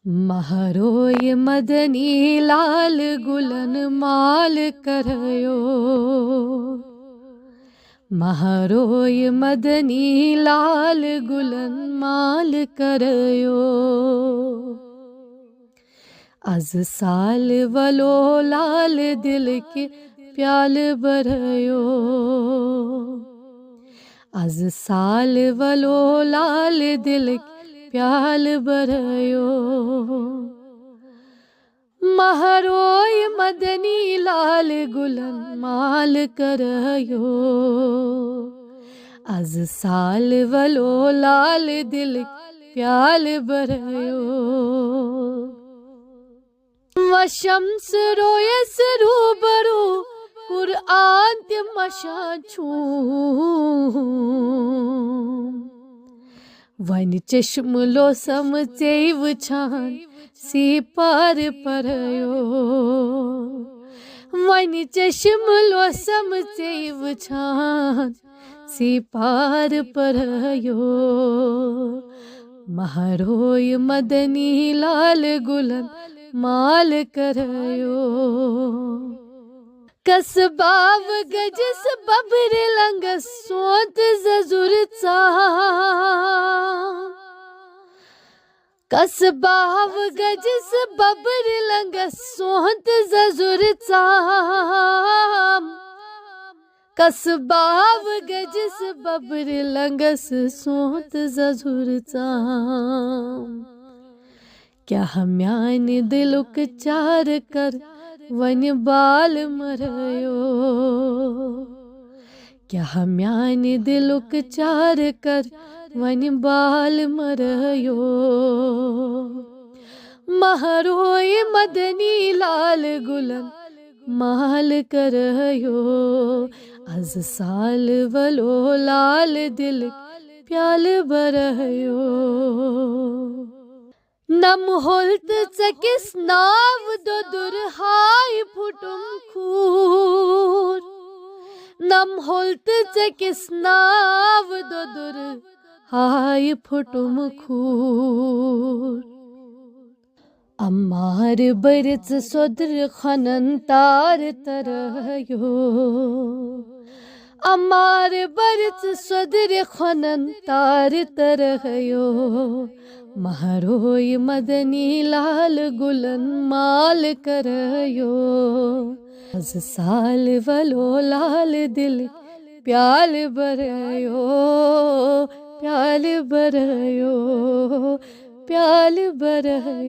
महरोय मदनी लाल गुलन माल करयो। महरोय मदनी लाल गुलन माल करयो। अज साल वलो लाल दिल के प्याल भरयो। अज साल वलो लाल दिल के प्याल भरयो। महरोय मदनी लाल गुलन माल करयो। अज साल वलो लाल दिल प्याल भरयो। वशम्स रोयस रूबरू कुरआन ते मशाछू। वन चश्म लो समचे वछान सी पार परयो। वन चश्म लो समचे वछान सी पार परयो। महरोय मदनी लाल गुलन माल करयो। कसबाव गजस बबर लंग सोत जजुरचा। कसबाव गजस बबर लंग सोत जजुरचा। कसबाव गजस बबर लंगस सोत जजुरचा। क्या हमयान दिलुक चार कर वन बाल मरयो। क्या हमयान दिलुक चार कर वन बाल मरयो। महरोय मदनी लाल गुलन माल करयो। अज साल वलो लाल दिल प्याल भरयो। नम होल्त चकिस नाव दो दुरहाय फुटुम खूर। नम होल्त चकिस नाव दो दुरहाय फुटुम खूर। अम्मार बरच सोदर खनन तार तरयो। अम्मार बरच सोदर खनन तार तरयो। महरोय मदनी लाल गुलन माल करयो। अज साल वलो लाल दिल प्याल भरयो। प्याल भरयो। प्याल भरयो।